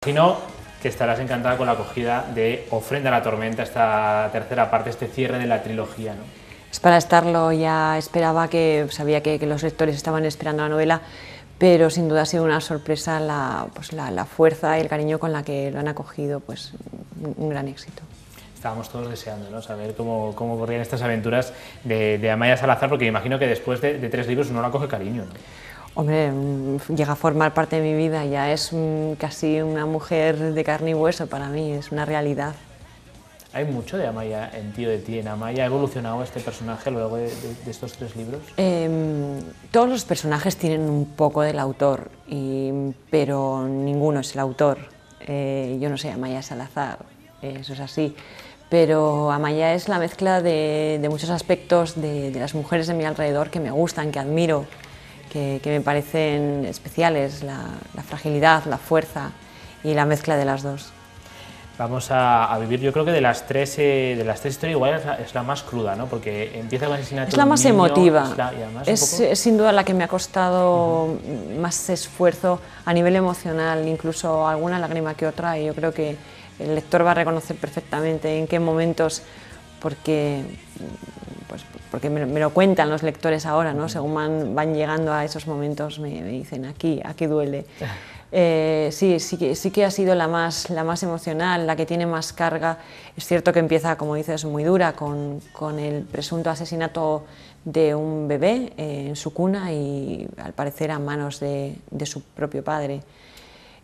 Imagino que estarás encantada con la acogida de Ofrenda a la Tormenta, esta tercera parte, este cierre de la trilogía, ¿no? Es para estarlo, ya esperaba sabía que los lectores estaban esperando la novela, pero sin duda ha sido una sorpresa la fuerza y el cariño con la que lo han acogido, pues un gran éxito. Estábamos todos deseando, ¿no?, saber cómo corrían estas aventuras de Amaia Salazar, porque me imagino que después de 3 libros uno la coge cariño, ¿no? Hombre, llega a formar parte de mi vida, ya es casi una mujer de carne y hueso para mí, es una realidad. ¿Hay mucho de Amaia en Tío de ti, en Amaia? ¿Ha evolucionado este personaje luego de estos 3 libros? Todos los personajes tienen un poco del autor, pero ninguno es el autor. Yo no soy Amaia Salazar, eso es así, pero Amaia es la mezcla de muchos aspectos de las mujeres de mi alrededor que me gustan, que admiro, que me parecen especiales, la fragilidad, la fuerza y la mezcla de las dos. Vamos a vivir, yo creo que de las tres historias igual es la más cruda, ¿no? Porque empieza con el asesinato. Es la más niño, emotiva, es sin duda la que me ha costado más esfuerzo a nivel emocional, incluso alguna lágrima que otra, y yo creo que el lector va a reconocer perfectamente en qué momentos, porque me lo cuentan los lectores ahora, ¿no? Según van llegando a esos momentos me dicen aquí duele. Sí que ha sido la más emocional, la que tiene más carga. Es cierto que empieza, como dices, muy dura, con el presunto asesinato de un bebé en su cuna y al parecer a manos de su propio padre.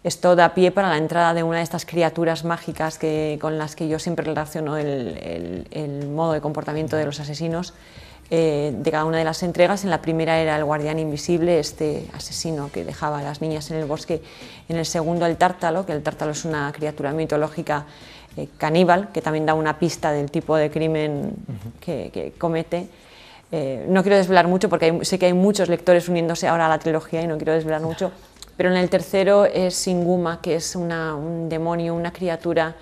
Esto da pie para la entrada de una de estas criaturas mágicas con las que yo siempre relaciono el modo de comportamiento de los asesinos de cada una de las entregas. En la primera era el guardián invisible, este asesino que dejaba a las niñas en el bosque. En el segundo el tártalo, que el tártalo es una criatura mitológica caníbal, que también da una pista del tipo de crimen que comete. No quiero desvelar mucho porque sé que hay muchos lectores uniéndose ahora a la trilogía y no quiero desvelar mucho. Pero en el tercero es Singuma, que es un demonio, una criatura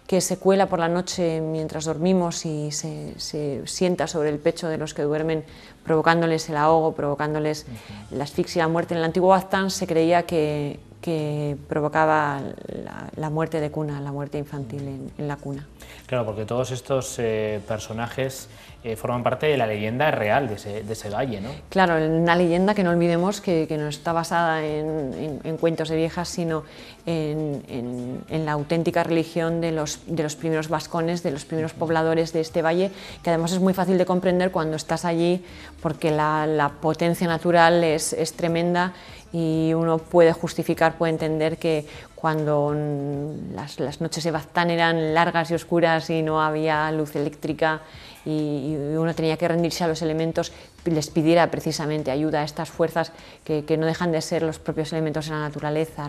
que se cuela por la noche mientras dormimos y se sienta sobre el pecho de los que duermen, provocándoles el ahogo, provocándoles la asfixia y la muerte. En el antiguo Baztán se creía que provocaba la muerte de cuna, la muerte infantil en la cuna. Claro, porque todos estos personajes forman parte de la leyenda real de ese valle, ¿no? Claro, una leyenda que no olvidemos que no está basada en cuentos de viejas, sino en la auténtica religión de los primeros vascones, de los primeros pobladores de este valle, que además es muy fácil de comprender cuando estás allí, porque la potencia natural es tremenda y uno puede justificar, puede entender que cuando las noches de Baztán eran largas y oscuras y no había luz eléctrica y uno tenía que rendirse a los elementos, les pidiera precisamente ayuda a estas fuerzas que no dejan de ser los propios elementos de la naturaleza,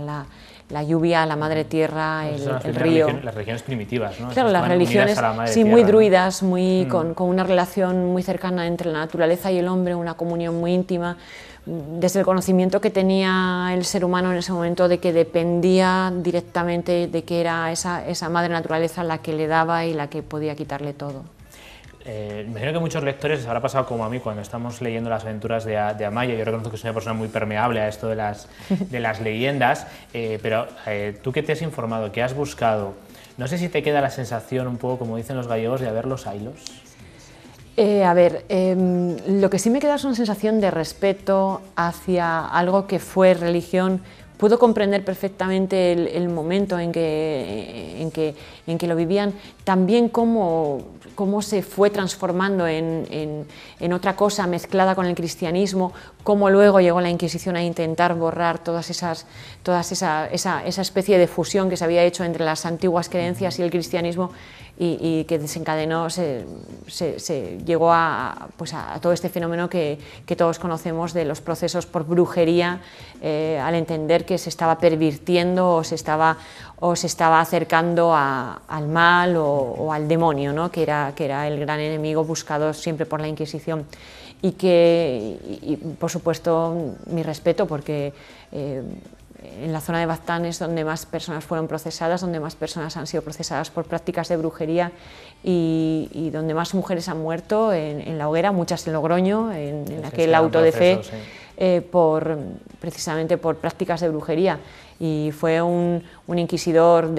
la lluvia, la madre tierra, el río. Las religiones primitivas, ¿no? Claro, las religiones, sí, muy druidas, con una relación muy cercana entre la naturaleza y el hombre, una comunión muy íntima, desde el conocimiento que tenía el ser humano en ese momento de que dependía directamente de que era esa madre naturaleza la que le daba y la que podía quitarle todo. Imagino que muchos lectores les habrá pasado como a mí cuando estamos leyendo las aventuras de Amaia. Yo reconozco que soy una persona muy permeable a esto de las leyendas, pero tú que te has informado, que has buscado, no sé si te queda la sensación un poco, como dicen los gallegos, de haber los ailos. Lo que sí me queda es una sensación de respeto hacia algo que fue religión. Puedo comprender perfectamente el momento en que lo vivían, también cómo se fue transformando en otra cosa mezclada con el cristianismo, cómo luego llegó la Inquisición a intentar borrar toda esa especie de fusión que se había hecho entre las antiguas creencias y el cristianismo, y que desencadenó, se llegó a todo este fenómeno que todos conocemos de los procesos por brujería, al entender que se estaba pervirtiendo o se estaba acercando al mal o al demonio, ¿no? que era el gran enemigo buscado siempre por la Inquisición. Y por supuesto mi respeto, porque en la zona de Baztán es donde más personas fueron procesadas, donde más personas han sido procesadas por prácticas de brujería y donde más mujeres han muerto en la hoguera, muchas en Logroño, en aquel auto de fe. Sí. precisamente por prácticas de brujería. Y fue un inquisidor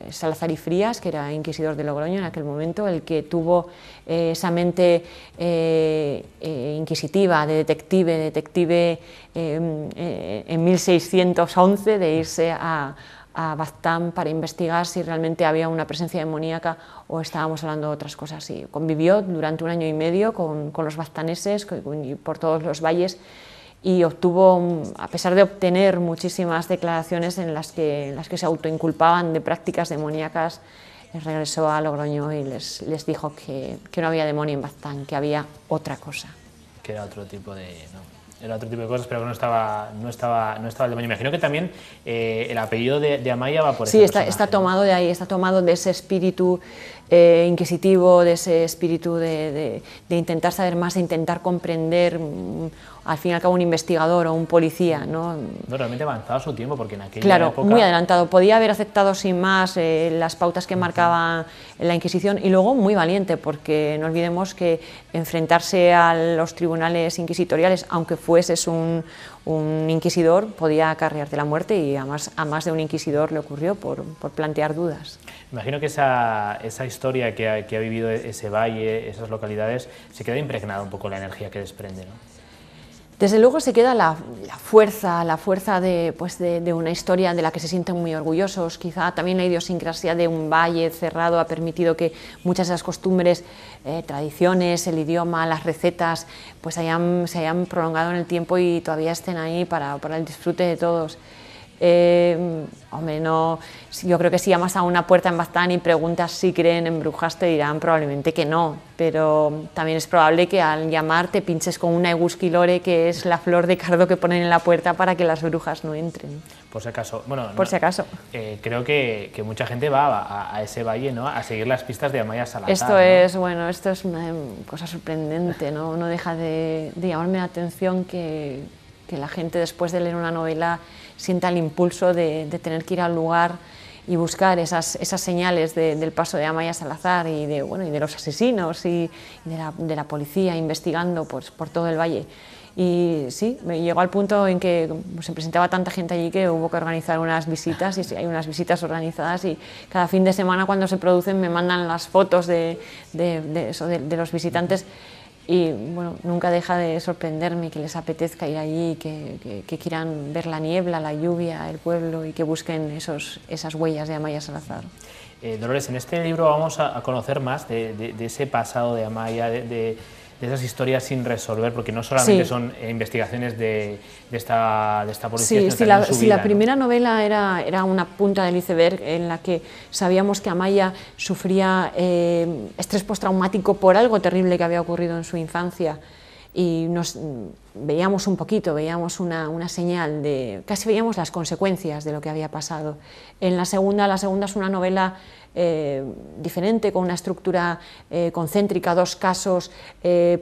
Salazar y Frías, que era inquisidor de Logroño en aquel momento, el que tuvo esa mente inquisitiva, de detective en 1611, de irse a Baztán para investigar si realmente había una presencia demoníaca o estábamos hablando de otras cosas. Y convivió durante 1 año y medio con los baztaneses por todos los valles, y obtuvo, a pesar de obtener muchísimas declaraciones en las que se autoinculpaban de prácticas demoníacas, regresó a Logroño y les dijo que no había demonio en Baztán, que había otra cosa. Que era otro tipo de... ¿no? Era otro tipo de cosas, pero no estaba el demonio. Imagino que también el apellido de Amaya va por ese personaje. Sí, está tomado de ahí, está tomado de ese espíritu inquisitivo, de ese espíritu de intentar saber más, de intentar comprender, al fin y al cabo, un investigador o un policía, ¿no? No, realmente avanzado su tiempo, porque en aquella época... Muy adelantado. Podía haber aceptado sin más las pautas que marcaba la Inquisición, y luego muy valiente, porque no olvidemos que enfrentarse a los tribunales inquisitoriales, aunque fueses un inquisidor, podía acarrearte la muerte, y a más de un inquisidor le ocurrió por plantear dudas. Imagino que esa historia que ha vivido ese valle, esas localidades, se queda impregnada un poco la energía que desprende, ¿no? Desde luego se queda la fuerza de una historia de la que se sienten muy orgullosos. Quizá también la idiosincrasia de un valle cerrado ha permitido que muchas de las costumbres, tradiciones, el idioma, las recetas, pues se hayan prolongado en el tiempo y todavía estén ahí para el disfrute de todos. Hombre, no, yo creo que si llamas a una puerta en Baztán y preguntas si creen en brujas, te dirán probablemente que no, pero también es probable que al llamar te pinches con una Egusquilore, que es la flor de cardo que ponen en la puerta para que las brujas no entren. Por si acaso. Bueno, por si acaso. Creo que mucha gente va a ese valle, ¿no?, a seguir las pistas de Amaya Salazar. Esto es una cosa sorprendente, ¿no? No deja de llamarme la atención que la gente, después de leer una novela, sienta el impulso de tener que ir al lugar y buscar esas señales del paso de Amaya Salazar y de los asesinos y de la policía investigando por todo el valle. Y sí, me llegó al punto en que se presentaba tanta gente allí que hubo que organizar unas visitas, y sí, hay unas visitas organizadas, y cada fin de semana, cuando se producen, me mandan las fotos de los visitantes. Y bueno, nunca deja de sorprenderme que les apetezca ir allí, que quieran ver la niebla, la lluvia, el pueblo, y que busquen esas huellas de Amaya Salazar. Dolores, en este libro vamos a conocer más de ese pasado de Amaya, de esas historias sin resolver, porque no solamente son investigaciones de esta policía, sino también su vida, la primera novela era una punta del iceberg en la que sabíamos que Amaya sufría estrés postraumático por algo terrible que había ocurrido en su infancia, y veíamos un poquito, veíamos una señal, casi veíamos las consecuencias de lo que había pasado. La segunda es una novela diferente, con una estructura concéntrica, 2 casos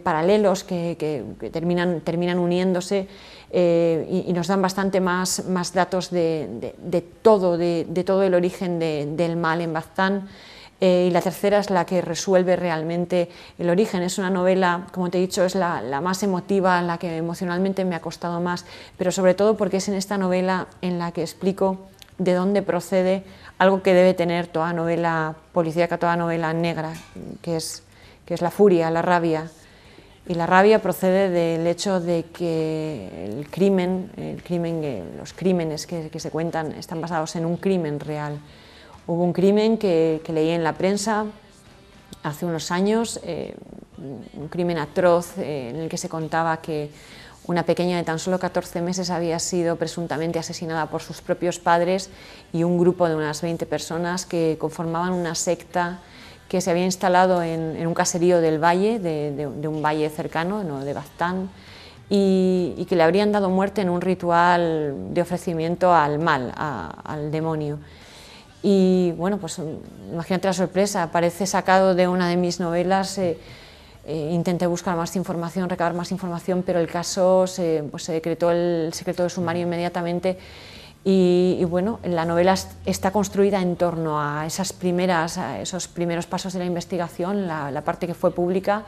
paralelos que terminan uniéndose, y nos dan bastante más datos de todo el origen del mal en Baztán. Y la tercera es la que resuelve realmente el origen. Es una novela, como te he dicho, es la más emotiva, la que emocionalmente me ha costado más, pero sobre todo porque es en esta novela en la que explico de dónde procede algo que debe tener toda novela policíaca, toda novela negra, que es la furia, la rabia. Y la rabia procede del hecho de que los crímenes que se cuentan están basados en un crimen real. Hubo un crimen que leí en la prensa hace unos años, un crimen atroz, en el que se contaba que una pequeña de tan solo 14 meses había sido presuntamente asesinada por sus propios padres y un grupo de unas 20 personas que conformaban una secta que se había instalado en un caserío del valle, de un valle cercano, no, de Baztán, y que le habrían dado muerte en un ritual de ofrecimiento al mal, al demonio. Y bueno, pues imagínate la sorpresa, parece sacado de una de mis novelas. Intenté buscar más información, recabar más información, pero el caso se decretó el secreto de sumario inmediatamente, y bueno, la novela está construida en torno a esos primeros pasos de la investigación, la parte que fue pública,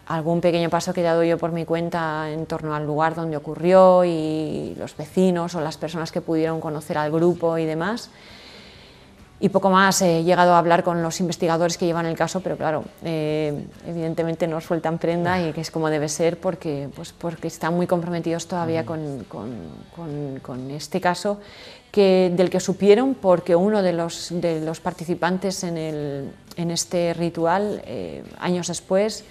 algún pequeño paso que he dado yo por mi cuenta en torno al lugar donde ocurrió y los vecinos o las personas que pudieron conocer al grupo y demás. Y poco más, he llegado a hablar con los investigadores que llevan el caso, pero claro, evidentemente no sueltan prenda y que es como debe ser porque están muy comprometidos todavía con este caso, del que supieron porque uno de los participantes en este ritual, años después,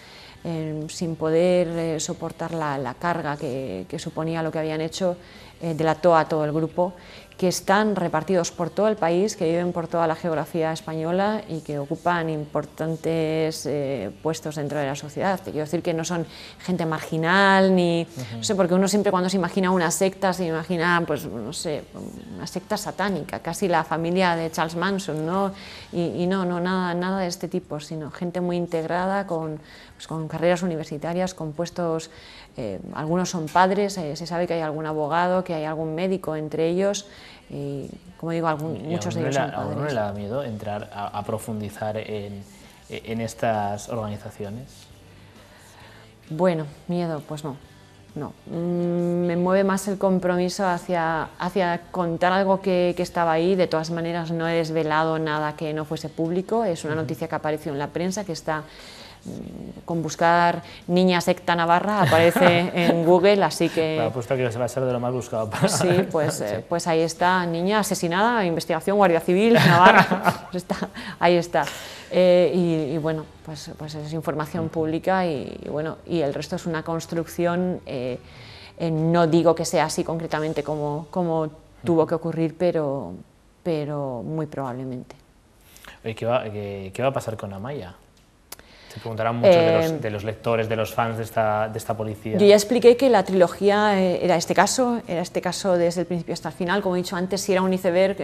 sin poder soportar la carga que suponía lo que habían hecho, delató a todo el grupo, que están repartidos por todo el país, que viven por toda la geografía española y que ocupan importantes puestos dentro de la sociedad. Te quiero decir que no son gente marginal, ni no sé, porque uno siempre cuando se imagina una secta se imagina, pues no sé, una secta satánica, casi la familia de Charles Manson, ¿no? Y no, nada de este tipo, sino gente muy integrada con carreras universitarias, con puestos, algunos son padres, se sabe que hay algún abogado, que hay algún médico entre ellos, y como digo, muchos de ellos son padres. ¿A uno le da miedo entrar a profundizar en estas organizaciones? Bueno, miedo, pues no. Me mueve más el compromiso hacia contar algo que estaba ahí. De todas maneras, no he desvelado nada que no fuese público, es una noticia que apareció en la prensa, que está con buscar niña secta navarra, aparece en Google, así que... Me apuesto que va a ser de lo más buscado. Sí, pues ahí está, niña asesinada, investigación, Guardia Civil, Navarra, ahí está. Y bueno, pues es información pública y bueno, y el resto es una construcción, no digo que sea así concretamente como tuvo que ocurrir, pero muy probablemente. Oye, ¿qué va a pasar con Amaya? Se preguntarán muchos de los lectores, de los fans de esta policía. Yo ya expliqué que la trilogía era este caso desde el principio hasta el final. Como he dicho antes, si era un iceberg,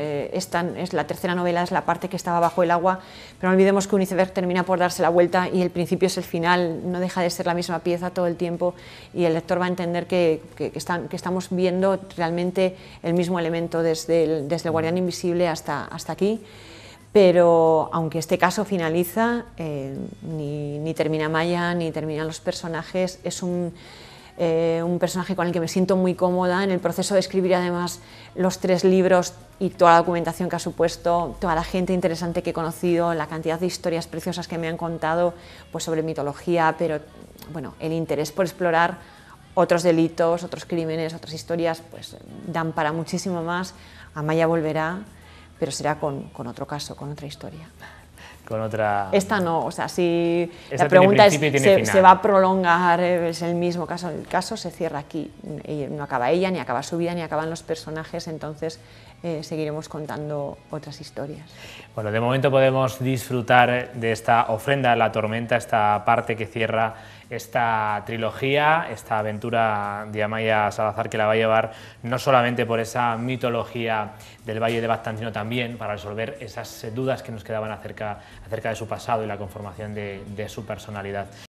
la tercera novela es la parte que estaba bajo el agua, pero no olvidemos que un iceberg termina por darse la vuelta y el principio es el final, no deja de ser la misma pieza todo el tiempo y el lector va a entender que estamos viendo realmente el mismo elemento desde el Guardián Invisible hasta aquí. Pero aunque este caso finaliza, ni termina Amaya, ni terminan los personajes, es un personaje con el que me siento muy cómoda en el proceso de escribir, además los 3 libros y toda la documentación que ha supuesto, toda la gente interesante que he conocido, la cantidad de historias preciosas que me han contado pues sobre mitología, pero bueno, el interés por explorar otros delitos, otros crímenes, otras historias, pues dan para muchísimo más. Amaya volverá, pero será con otro caso, con otra historia. Con otra... Esta no, o sea, si Esta la pregunta es, final. ¿se va a prolongar? Es el mismo caso, el caso se cierra aquí. No acaba ella, ni acaba su vida, ni acaban los personajes, entonces seguiremos contando otras historias. Bueno, de momento podemos disfrutar de esta ofrenda a la tormenta, esta parte que cierra esta trilogía, esta aventura de Amaya Salazar, que la va a llevar no solamente por esa mitología del Valle de Baztán, sino también para resolver esas dudas que nos quedaban acerca de su pasado y la conformación de su personalidad.